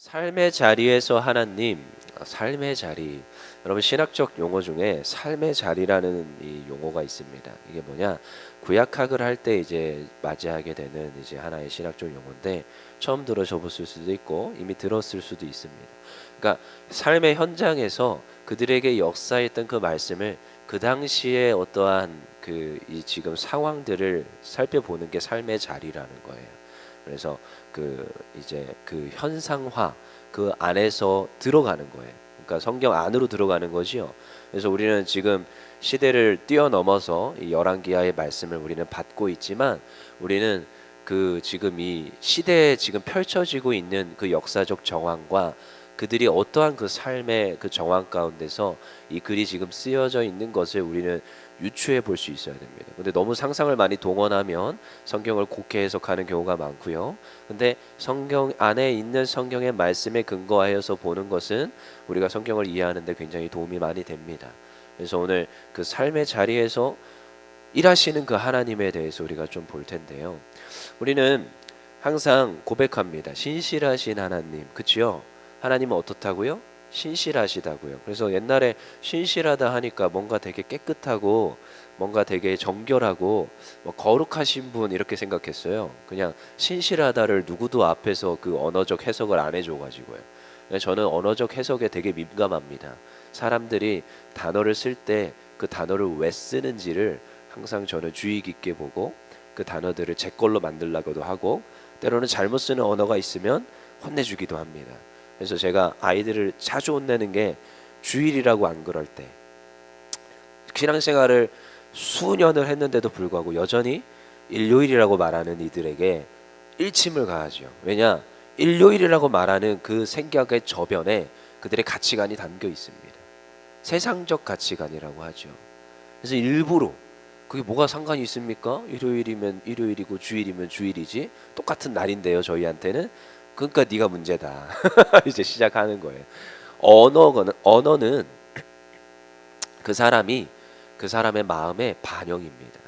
삶의 자리에서 하나님, 삶의 자리. 여러분 신학적 용어 중에 삶의 자리라는 이 용어가 있습니다. 이게 뭐냐? 구약학을 할 때 이제 맞이하게 되는 이제 하나의 신학적 용어인데 처음 들어보실 수도 있고 이미 들었을 수도 있습니다. 그러니까 삶의 현장에서 그들에게 역사했던 그 말씀을 그 당시에 어떠한 그 이 지금 상황들을 살펴보는 게 삶의 자리라는 거예요. 그래서 그 이제 그 현상화 그 안에서 들어가는 거예요. 그러니까 성경 안으로 들어가는 거지요. 그래서 우리는 지금 시대를 뛰어넘어서 이 열왕기하의 말씀을 우리는 받고 있지만 우리는 그 지금 이 시대에 지금 펼쳐지고 있는 그 역사적 정황과 그들이 어떠한 그 삶의 그 정황 가운데서 이 글이 지금 쓰여져 있는 것을 우리는 유추해 볼 수 있어야 됩니다. 근데 너무 상상을 많이 동원하면 성경을 곡해 해석하는 경우가 많고요. 근데 성경 안에 있는 성경의 말씀에 근거하여서 보는 것은 우리가 성경을 이해하는 데 굉장히 도움이 많이 됩니다. 그래서 오늘 그 삶의 자리에서 일하시는 그 하나님에 대해서 우리가 좀 볼 텐데요. 우리는 항상 고백합니다. 신실하신 하나님, 그치요? 하나님은 어떻다고요? 신실하시다고요. 그래서 옛날에 신실하다 하니까 뭔가 되게 깨끗하고 뭔가 되게 정결하고 뭐 거룩하신 분 이렇게 생각했어요. 그냥 신실하다를 누구도 앞에서 그 언어적 해석을 안 해줘가지고요. 저는 언어적 해석에 되게 민감합니다. 사람들이 단어를 쓸 때 그 단어를 왜 쓰는지를 항상 저는 주의 깊게 보고 그 단어들을 제 걸로 만들려고도 하고 때로는 잘못 쓰는 언어가 있으면 혼내주기도 합니다. 그래서 제가 아이들을 자주 혼내는 게 주일이라고 안 그럴 때, 신앙생활을 수년을 했는데도 불구하고 여전히 일요일이라고 말하는 이들에게 일침을 가하죠. 왜냐? 일요일이라고 말하는 그 생각의 저변에 그들의 가치관이 담겨 있습니다. 세상적 가치관이라고 하죠. 그래서 일부러 그게 뭐가 상관이 있습니까? 일요일이면 일요일이고 주일이면 주일이지 똑같은 날인데요. 저희한테는 그러니까 네가 문제다. 이제 시작하는 거예요. 언어는 그 사람의 마음의 반영입니다.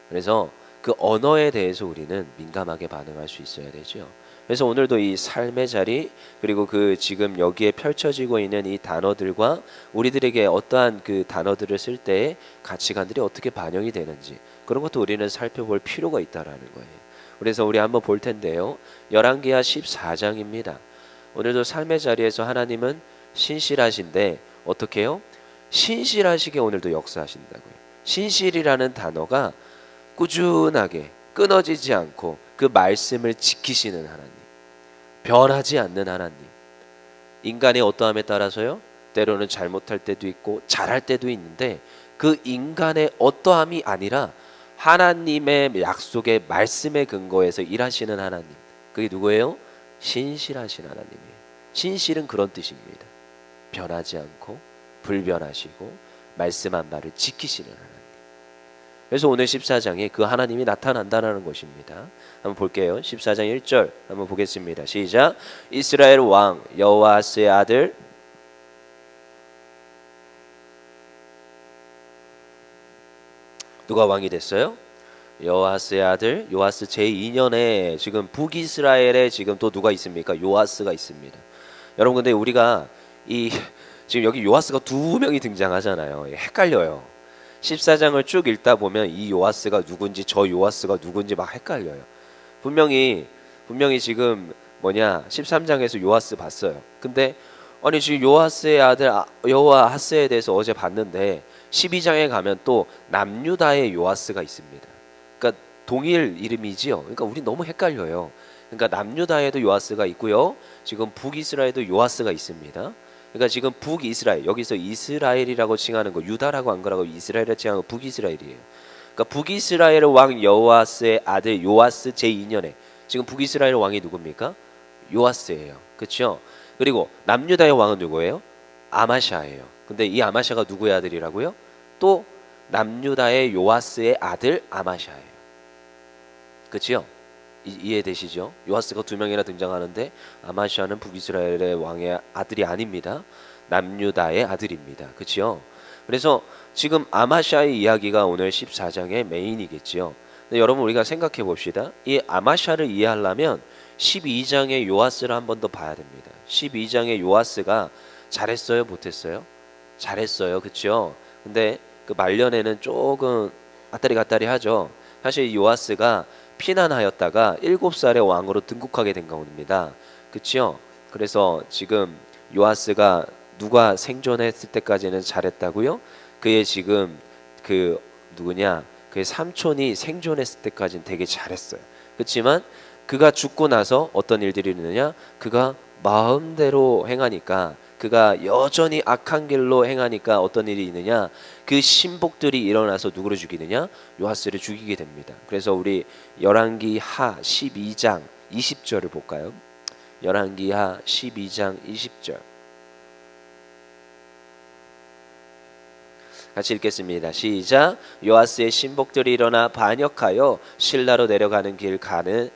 그래서 그 언어에 대해서 우리는 민감하게 반응할 수 있어야 되죠. 그래서 오늘도 이 삶의 자리 그리고 그 지금 여기에 펼쳐지고 있는 이 단어들과 우리들에게 어떠한 그 단어들을 쓸 때의 가치관들이 어떻게 반영이 되는지 그런 것도 우리는 살펴볼 필요가 있다라는 거예요. 그래서 우리 한번 볼 텐데요. 열왕기하 14장입니다. 오늘도 삶의 자리에서 하나님은 신실하신데 어떻게 해요? 신실하시게 오늘도 역사하신다고요. 신실이라는 단어가 꾸준하게 끊어지지 않고 그 말씀을 지키시는 하나님, 변하지 않는 하나님. 인간의 어떠함에 따라서요, 때로는 잘못할 때도 있고 잘할 때도 있는데 그 인간의 어떠함이 아니라 하나님의 약속의 말씀에 근거해서 일하시는 하나님. 그게 누구예요? 신실하신 하나님이에요. 신실은 그런 뜻입니다. 변하지 않고 불변하시고 말씀한 바를 지키시는 하나님. 그래서 오늘 14장에 그 하나님이 나타난다는 것입니다. 한번 볼게요. 14장 1절 한번 보겠습니다. 시작. 이스라엘 왕 여호아스의 아들 누가 왕이 됐어요? 여호아스의 아들 요아스 제2년에 지금 북이스라엘에 지금 또 누가 있습니까? 요아스가 있습니다. 여러분 근데 우리가 이 지금 여기 요아스가 두 명이 등장하잖아요. 헷갈려요. 14장을 쭉 읽다 보면 이 요아스가 누군지 저 요아스가 누군지 막 헷갈려요. 분명히 지금 13장에서 요아스 봤어요. 근데 아니 지금 요아스의 아들 여호아하스에 대해서 어제 봤는데 12장에 가면 또 남유다의 요아스가 있습니다. 그러니까 동일 이름이지요. 그러니까 우리 너무 헷갈려요. 그러니까 남유다에도 요아스가 있고요. 지금 북이스라엘에도 요아스가 있습니다. 그러니까 지금 북이스라엘 여기서 이스라엘이라고 칭하는 거 유다라고 안 그러고 이스라엘을 칭하는 거 북이스라엘이에요. 그러니까 북이스라엘 왕 여호아스의 아들 요아스 제2년에 지금 북이스라엘 왕이 누굽니까? 요아스예요. 그렇죠? 그리고 남유다의 왕은 누구예요? 아마샤예요. 근데 이 아마샤가 누구의 아들이라고요? 또 남유다의 요아스의 아들 아마샤예요. 그렇죠? 이해되시죠? 요아스가 두 명이나 등장하는데 아마샤는 북이스라엘의 왕의 아들이 아닙니다. 남유다의 아들입니다. 그렇죠? 그래서 지금 아마샤의 이야기가 오늘 14장의 메인이겠죠. 근데 여러분 우리가 생각해 봅시다. 이 아마샤를 이해하려면 12장의 요아스를 한 번 더 봐야 됩니다. 12장의 요아스가 잘했어요, 못했어요? 잘했어요, 그렇죠? 근데 그 말년에는 조금 왔다리 갔다리 하죠. 사실 요아스가 피난하였다가 7살에 왕으로 등극하게 된 겁니다. 그렇죠? 그래서 지금 요아스가 누가 생존했을 때까지는 잘했다고요? 그의 지금 그 누구냐? 그의 삼촌이 생존했을 때까지는 되게 잘했어요. 그렇지만 그가 죽고 나서 어떤 일들이 있느냐? 그가 마음대로 행하니까, 그가 여전히 악한 길로 행하니까 어떤 일이 있느냐? 그 신복들이 일어나서 누구를 죽이느냐? 요아스를 죽이게 됩니다. 그래서 우리 열왕기하 12장 20절을 볼까요? 열왕기하 12장 20절 같이 읽겠습니다. 시작. 요아스의 신복들이 일어나 반역하여 실라로 내려가는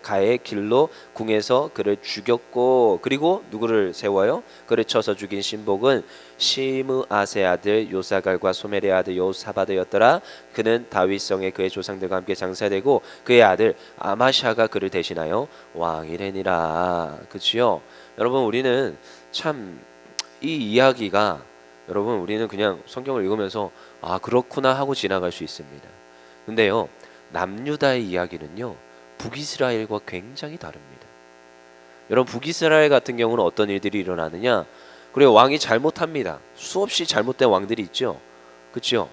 가의 길로 궁에서 그를 죽였고, 그리고 누구를 세워요? 그를 쳐서 죽인 신복은 시므아세 아들 요사갈과 소멜의 아들 요사바드였더라. 그는 다윗성에 그의 조상들과 함께 장사되고 그의 아들 아마샤가 그를 대신하여 왕이 되니라. 그렇지요? 여러분, 우리는 참 이 이야기가, 여러분, 우리는 그냥 성경을 읽으면서 아, 그렇구나 하고 지나갈 수 있습니다. 근데요, 남유다의 이야기는요, 북이스라엘과 굉장히 다릅니다. 여러분, 북이스라엘 같은 경우는 어떤 일들이 일어나느냐? 그리고 왕이 잘못합니다. 수없이 잘못된 왕들이 있죠. 그렇죠?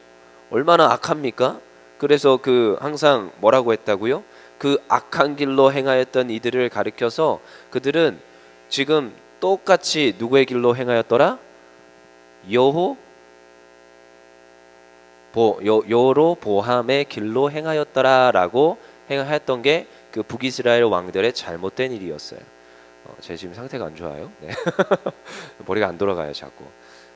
얼마나 악합니까? 그래서 그 항상 뭐라고 했다고요? 그 악한 길로 행하였던 이들을 가리켜서 그들은 지금 똑같이 누구의 길로 행하였더라? 여로보암의 길로 행하였더라라고 행하였던 게 그 북이스라엘 왕들의 잘못된 일이었어요. 제 지금 상태가 안 좋아요. 네. 머리가 안 돌아가요, 자꾸.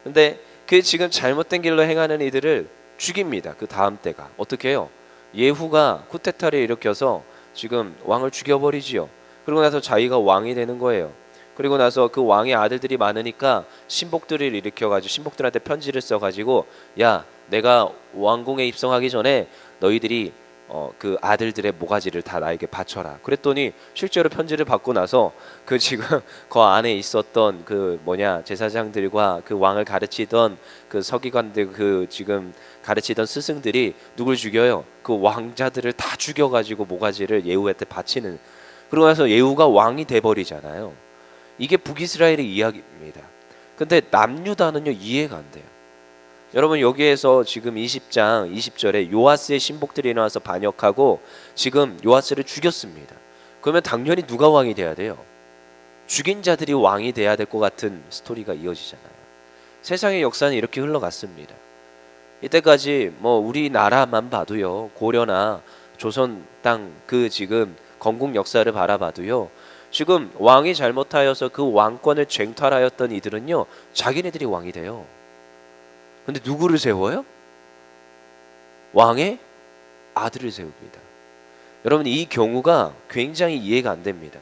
근데 그 지금 잘못된 길로 행하는 이들을 죽입니다. 그 다음 때가 어떻게 해요? 예후가 쿠데타를 일으켜서 지금 왕을 죽여버리지요. 그리고 나서 자기가 왕이 되는 거예요. 그리고 나서 그 왕의 아들들이 많으니까 신복들을 일으켜가지고 신복들한테 편지를 써가지고, 야, 내가 왕궁에 입성하기 전에 너희들이 그 아들들의 모가지를 다 나에게 바쳐라. 그랬더니 실제로 편지를 받고 나서 그 지금 그 안에 있었던 그 제사장들과 그 왕을 가르치던 그 서기관들, 그 지금 가르치던 스승들이 누굴 죽여요? 그 왕자들을 다 죽여가지고 모가지를 예후한테 바치는. 그러고 나서 예후가 왕이 돼버리잖아요. 이게 북이스라엘의 이야기입니다. 근데 남유다는요, 이해가 안 돼요. 여러분, 여기에서 지금 20장 20절에 요아스의 신복들이 일어나서 반역하고 지금 요아스를 죽였습니다. 그러면 당연히 누가 왕이 돼야 돼요? 죽인 자들이 왕이 돼야 될 것 같은 스토리가 이어지잖아요. 세상의 역사는 이렇게 흘러갔습니다. 이때까지 뭐 우리나라만 봐도요, 고려나 조선 땅 그 지금 건국 역사를 바라봐도요, 지금 왕이 잘못하여서 그 왕권을 쟁탈하였던 이들은요, 자기네들이 왕이 돼요. 근데 누구를 세워요? 왕의 아들을 세웁니다. 여러분, 이 경우가 굉장히 이해가 안 됩니다.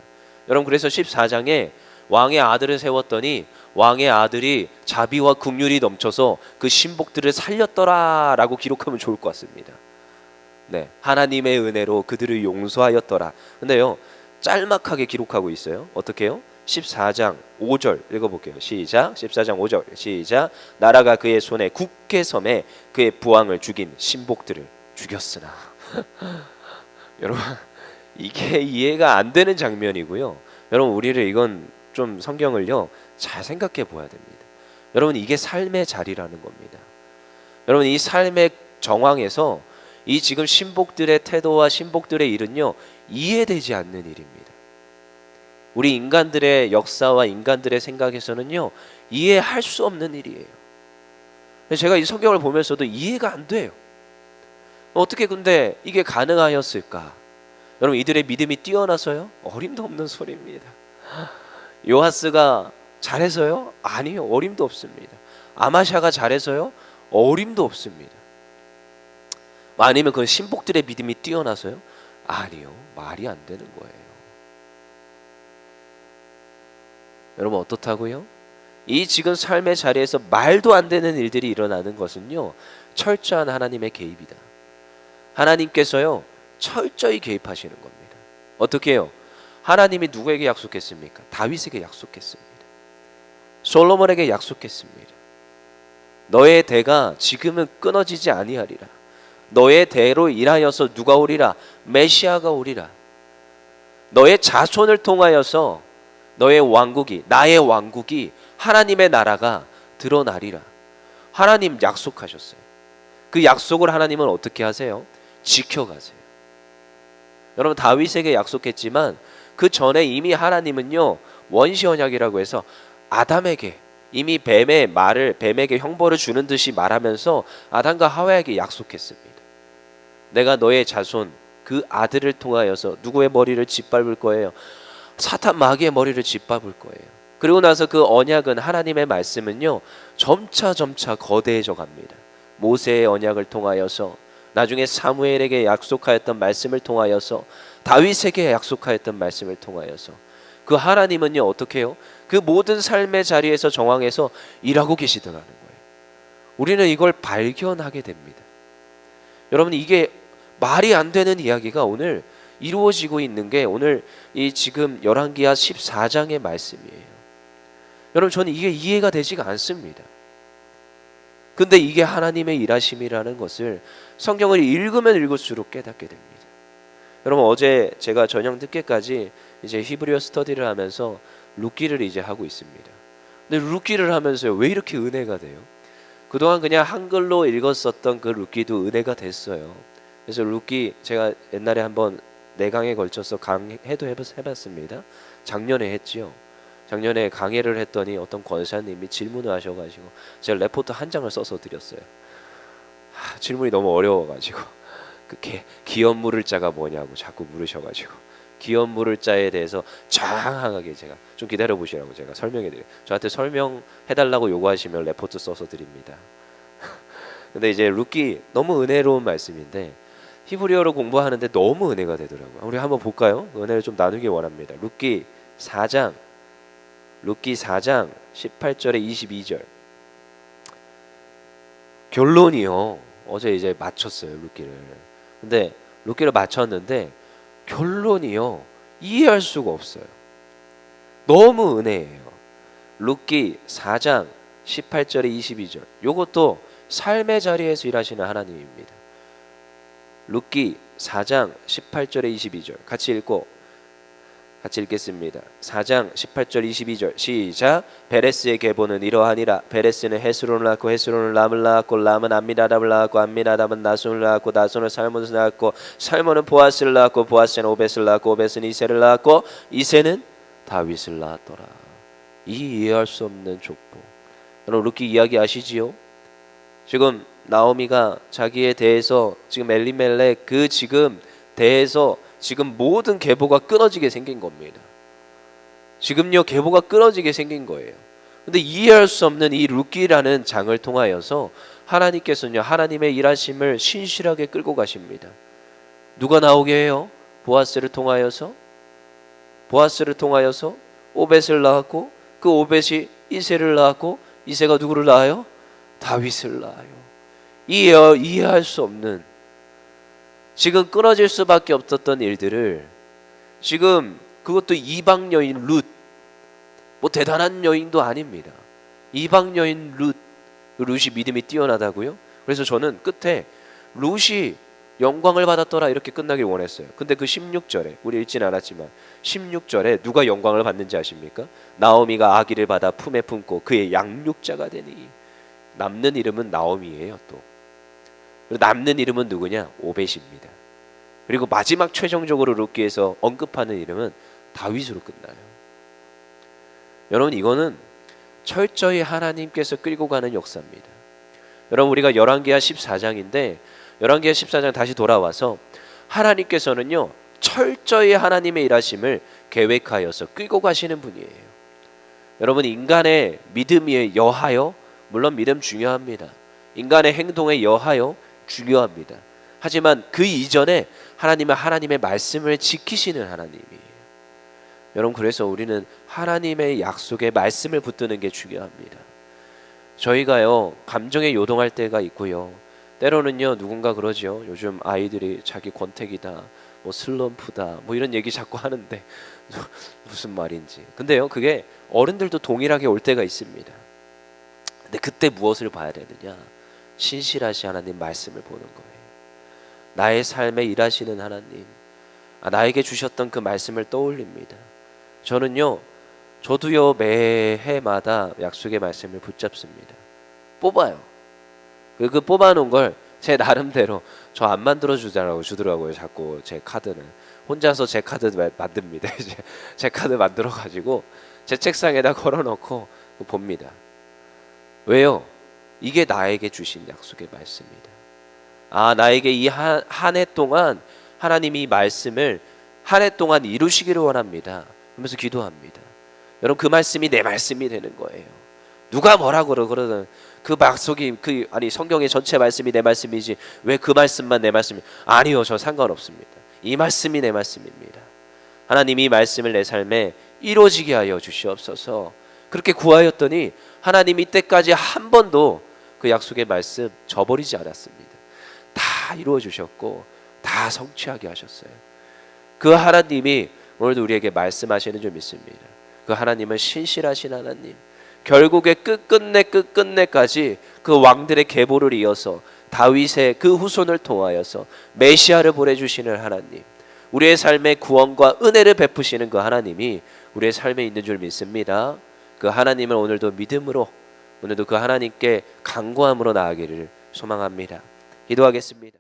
여러분, 그래서 14장에 왕의 아들을 세웠더니 왕의 아들이 자비와 긍휼이 넘쳐서 그 신복들을 살렸더라라고 기록하면 좋을 것 같습니다. 네, 하나님의 은혜로 그들을 용서하였더라. 근데요, 짤막하게 기록하고 있어요. 어떻게 해요? 14장 5절 읽어볼게요. 시작. 14장 5절 시작. 나라가 그의 손에 굳게 섬에 그의 부왕을 죽인 신복들을 죽였으나. 여러분, 이게 이해가 안 되는 장면이고요. 여러분, 우리를 이건 좀 성경을요, 잘 생각해 보아야 됩니다. 여러분, 이게 삶의 자리라는 겁니다. 여러분, 이 삶의 정황에서 이 지금 신복들의 태도와 신복들의 일은요, 이해되지 않는 일입니다. 우리 인간들의 역사와 인간들의 생각에서는요, 이해할 수 없는 일이에요. 제가 이 성경을 보면서도 이해가 안 돼요. 어떻게 근데 이게 가능하였을까? 여러분, 이들의 믿음이 뛰어나서요? 어림도 없는 소리입니다. 요아스가 잘해서요? 아니요, 어림도 없습니다. 아마샤가 잘해서요? 어림도 없습니다. 아니면 그 신복들의 믿음이 뛰어나서요? 아니요, 말이 안 되는 거예요. 여러분, 어떻다고요? 이 지금 삶의 자리에서 말도 안 되는 일들이 일어나는 것은요, 철저한 하나님의 개입이다. 하나님께서요, 철저히 개입하시는 겁니다. 어떻게 해요? 하나님이 누구에게 약속했습니까? 다윗에게 약속했습니다. 솔로몬에게 약속했습니다. 너의 대가 지금은 끊어지지 아니하리라. 너의 대로 인하여서 누가 오리라? 메시아가 오리라. 너의 자손을 통하여서 너의 왕국이, 나의 왕국이, 하나님의 나라가 드러나리라. 하나님 약속하셨어요. 그 약속을 하나님은 어떻게 하세요? 지켜가세요. 여러분, 다윗에게 약속했지만 그 전에 이미 하나님은요, 원시 언약이라고 해서 아담에게 이미 뱀에게 형벌을 주는 듯이 말하면서 아담과 하와에게 약속했습니다. 내가 너의 자손, 그 아들을 통하여서 누구의 머리를 짓밟을 거예요? 사탄 마귀의 머리를 짓밟을 거예요. 그리고 나서 그 언약은, 하나님의 말씀은요, 점차 거대해져 갑니다. 모세의 언약을 통하여서, 나중에 사무엘에게 약속하였던 말씀을 통하여서, 다윗에게 약속하였던 말씀을 통하여서, 그 하나님은요 어떻게 해요? 그 모든 삶의 자리에서 정황에서 일하고 계시더라는 거예요. 우리는 이걸 발견하게 됩니다. 여러분, 이게 말이 안 되는 이야기가 오늘 이루어지고 있는 게 오늘 이 지금 열왕기하 14장의 말씀이에요. 여러분, 저는 이게 이해가 되지가 않습니다. 근데 이게 하나님의 일하심이라는 것을 성경을 읽으면 읽을수록 깨닫게 됩니다. 여러분, 어제 제가 저녁 늦게까지 이제 히브리어 스터디를 하면서 룻기를 이제 하고 있습니다. 근데 룻기를 하면서요, 왜 이렇게 은혜가 돼요? 그동안 그냥 한글로 읽었었던 그 룻기도 은혜가 됐어요. 그래서 룻기 제가 옛날에 한번 4강에 걸쳐서 강해도 해봤습니다. 작년에 했지요. 작년에 강해를 했더니 어떤 권사님이 질문을 하셔가지고 제가 레포트 한 장을 써서 드렸어요. 질문이 너무 어려워가지고 그 기업 물을 자가 뭐냐고 자꾸 물으셔가지고 기업 물을 자에 대해서 장황하게 제가 좀 기다려 보시라고 제가 설명해드려요. 저한테 설명해달라고 요구하시면 레포트 써서 드립니다. 근데 이제 룻기 너무 은혜로운 말씀인데 히브리어로 공부하는데 너무 은혜가 되더라고요. 우리 한번 볼까요? 은혜를 좀 나누기 원합니다. 룻기 4장 18절에 22절. 결론이요. 어제 이제 마쳤어요, 룻기를. 근데 룻기를 마쳤는데 결론이요, 이해할 수가 없어요. 너무 은혜예요. 룻기 4장 18절에 22절. 요것도 삶의 자리에서 일하시는 하나님입니다. 룻기 4장 18절에 22절 같이 읽겠습니다. 4장 18절 22절 시작. 베레스의 계보는 이러하니라. 베레스는 헤스론을 낳고 헤스론은 람을 낳았고 람은 암미나답을 낳았고 암미나답은 나손을 낳았고 나손은 살몬을 낳았고 살몬은 보아스를 낳았고 보아스는 오벳을 낳았고 오벳은 이새를 낳았고 이새는 다윗을 낳았더라. 이 이해할 수 없는 족보. 여러분, 룻기 이야기 아시지요? 지금 나오미가 자기에 대해서 지금 엘리멜렉 그 지금 대해서 지금 모든 계보가 끊어지게 생긴 겁니다. 지금요, 계보가 끊어지게 생긴 거예요. 근데 이해할 수 없는 이 룻기라는 장을 통하여서 하나님께서는요, 하나님의 일하심을 신실하게 끌고 가십니다. 누가 나오게 해요? 보아스를 통하여서 오벳을 낳았고 그 오벳이 이새를 낳았고 이새가 누구를 낳아요? 다윗을 낳아요. 이해할 수 없는, 지금 끊어질 수밖에 없었던 일들을 지금, 그것도 이방 여인 뭐 대단한 여인도 아닙니다. 이방 여인 룻이 믿음이 뛰어나다고요? 그래서 저는 끝에 룻이 영광을 받았더라 이렇게 끝나길 원했어요. 근데 그 16절에, 우리 읽진 않았지만 16절에 누가 영광을 받는지 아십니까? 나오미가 아기를 받아 품에 품고 그의 양육자가 되니. 남는 이름은 나오미예요. 또 남는 이름은 누구냐? 오벳입니다. 그리고 마지막 최종적으로 룻기에서 언급하는 이름은 다윗으로 끝나요. 여러분, 이거는 철저히 하나님께서 끌고 가는 역사입니다. 여러분, 우리가 열왕기하 14장인데 열왕기하 14장 다시 돌아와서 하나님께서는요, 철저히 하나님의 일하심을 계획하여서 끌고 가시는 분이에요. 여러분, 인간의 믿음에 여하여, 물론 믿음 중요합니다. 인간의 행동에 여하여 중요합니다. 하지만 그 이전에 하나님은 하나님의 말씀을 지키시는 하나님이에요. 여러분, 그래서 우리는 하나님의 약속에 말씀을 붙드는 게 중요합니다. 저희가요, 감정에 요동할 때가 있고요, 때로는요, 누군가 그러죠. 요즘 아이들이 자기 권태기다, 뭐 슬럼프다, 뭐 이런 얘기 자꾸 하는데 무슨 말인지. 근데요, 그게 어른들도 동일하게 올 때가 있습니다. 근데 그때 무엇을 봐야 되느냐? 신실하신 하나님 말씀을 보는 거예요. 나의 삶에 일하시는 하나님, 나에게 주셨던 그 말씀을 떠올립니다. 저도요 매해마다 약속의 말씀을 붙잡습니다. 뽑아요. 그 뽑아놓은 걸 제 나름대로 저 안 만들어 주더라고요. 자꾸 제 카드는 혼자서 제 카드 만듭니다. 이제 제 카드 만들어 가지고 제 책상에다 걸어놓고 봅니다. 왜요? 이게 나에게 주신 약속의 말씀입니다. 나에게 이 한 해 동안 하나님이 이 말씀을 한 해 동안 이루시기를 원합니다. 그러면서 기도합니다. 여러분, 그 말씀이 내 말씀이 되는 거예요. 누가 뭐라 그러든 그 약속이 성경의 전체 말씀이 내 말씀이지 왜 그 말씀만 내 말씀이? 아니요, 저 상관없습니다. 이 말씀이 내 말씀입니다. 하나님이 이 말씀을 내 삶에 이루어지게 하여 주시옵소서. 그렇게 구하였더니 하나님이 때까지 한 번도 그 약속의 말씀 저버리지 않았습니다. 다 이루어 주셨고 다 성취하게 하셨어요. 그 하나님이 오늘도 우리에게 말씀하시는 줄 믿습니다. 그 하나님은 신실하신 하나님, 결국에 끝끝내까지 그 왕들의 계보를 이어서 다윗의 그 후손을 통하여서 메시아를 보내주시는 하나님, 우리의 삶에 구원과 은혜를 베푸시는 그 하나님이 우리의 삶에 있는 줄 믿습니다. 그 하나님을 오늘도 믿음으로, 오늘도 그 하나님께 간구함으로 나아가기를 소망합니다. 기도하겠습니다.